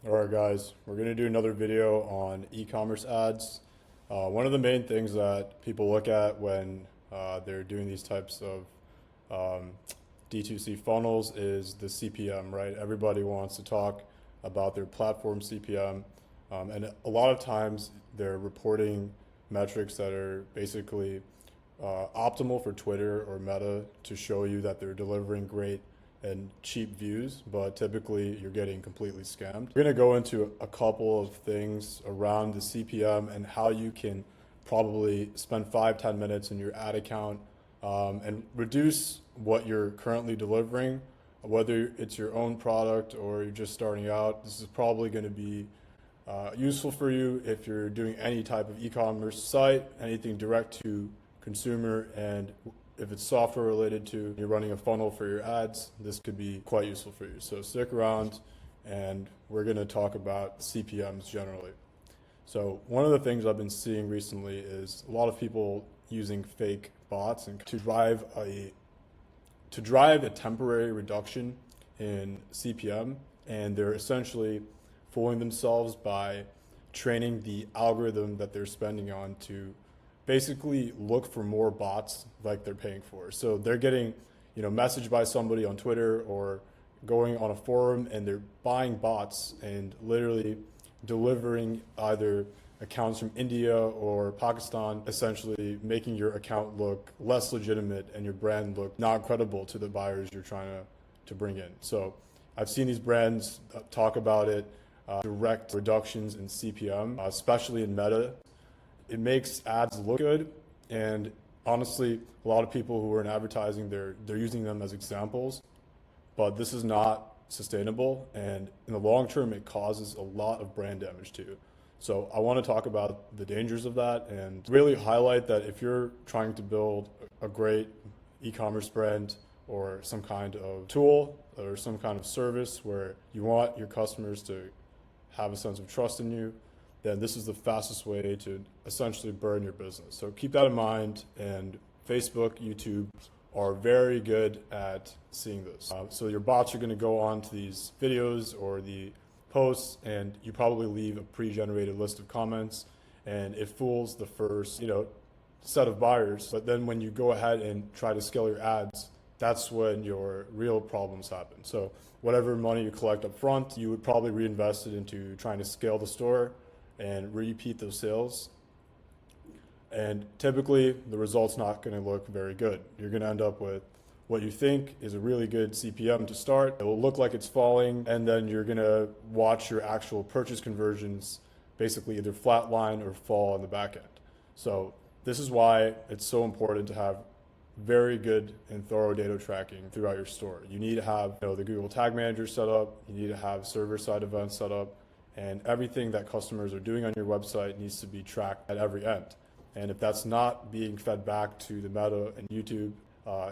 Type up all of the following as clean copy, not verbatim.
All right, guys, we're going to do another video on e-commerce ads. One of the main things that people look at when they're doing these types of D2C funnels is the CPM, right? Everybody wants to talk about their platform CPM, and a lot of times they're reporting metrics that are basically optimal for Twitter or Meta to show you that they're delivering great and cheap views, but typically you're getting completely scammed. We're gonna go into a couple of things around the CPM and how you can probably spend 5-10 minutes in your ad account and reduce what you're currently delivering, whether it's your own product or you're just starting out. This is probably gonna be useful for you if you're doing any type of e-commerce site, anything direct to consumer, and if it's software related to you're running a funnel for your ads, this could be quite useful for you. So stick around and we're going to talk about CPMs generally. So one of the things I've been seeing recently is a lot of people using fake bots and to drive a temporary reduction in CPM, and they're essentially fooling themselves by training the algorithm that they're spending on to basically look for more bots like they're paying for. So they're getting, messaged by somebody on Twitter or going on a forum, and they're buying bots and literally delivering either accounts from India or Pakistan, essentially making your account look less legitimate and your brand look not credible to the buyers you're trying to bring in. So I've seen these brands talk about it, direct reductions in CPM, especially in Meta. It makes ads look good, and honestly, a lot of people who are in advertising, they're using them as examples, but this is not sustainable, and in the long term, it causes a lot of brand damage to you. So I want to talk about the dangers of that and really highlight that if you're trying to build a great e-commerce brand or some kind of tool or some kind of service where you want your customers to have a sense of trust in you, then this is the fastest way to essentially burn your business. So keep that in mind, and Facebook, YouTube are very good at seeing this. So your bots are gonna go on to these videos or the posts, and you probably leave a pre-generated list of comments, and it fools the first, set of buyers. But then when you go ahead and try to scale your ads, that's when your real problems happen. So whatever money you collect up front, you would probably reinvest it into trying to scale the store and repeat those sales. And typically the result's not going to look very good. You're going to end up with what you think is a really good CPM to start. It will look like it's falling, and then you're going to watch your actual purchase conversions basically either flatline or fall in the back end. So this is why it's so important to have very good and thorough data tracking throughout your store. You need to have the Google Tag Manager set up. You need to have server-side events set up. And everything that customers are doing on your website needs to be tracked at every end. And if that's not being fed back to the Meta and YouTube,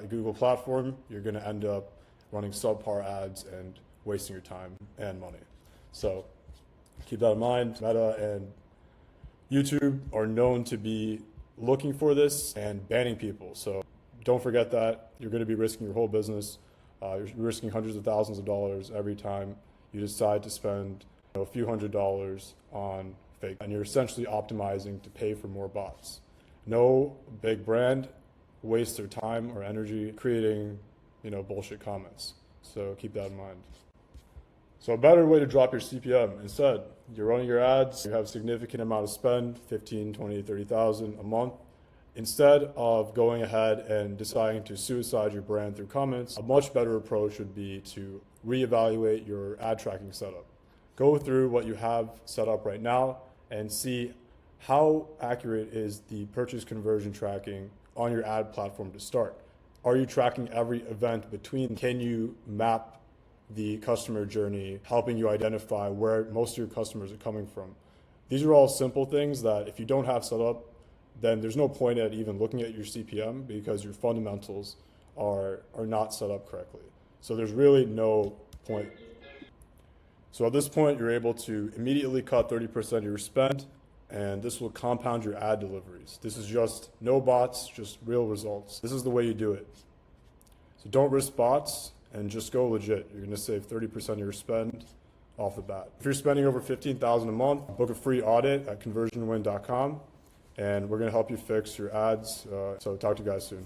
Google platform, you're going to end up running subpar ads and wasting your time and money. So keep that in mind. Meta and YouTube are known to be looking for this and banning people. So don't forget that. You're going to be risking your whole business. You're risking hundreds of thousands of dollars every time you decide to spend a few $100s on fake, and you're essentially optimizing to pay for more bots. No big brand wastes their time or energy creating, bullshit comments. So keep that in mind. So a better way to drop your CPM, instead, you're running your ads, you have a significant amount of spend, 15, 20, 30,000 a month. Instead of going ahead and deciding to suicide your brand through comments, a much better approach would be to reevaluate your ad tracking setup. Go through what you have set up right now and see how accurate is the purchase conversion tracking on your ad platform to start. Are you tracking every event between? Can you map the customer journey, helping you identify where most of your customers are coming from? These are all simple things that if you don't have set up, then there's no point at even looking at your CPM because your fundamentals are not set up correctly. So there's really no point. So at this point, you're able to immediately cut 30% of your spend, and this will compound your ad deliveries. This is just no bots, just real results. This is the way you do it. So don't risk bots and just go legit. You're going to save 30% of your spend off the bat. If you're spending over $15,000 a month, book a free audit at conversionwin.com, and we're going to help you fix your ads. So talk to you guys soon.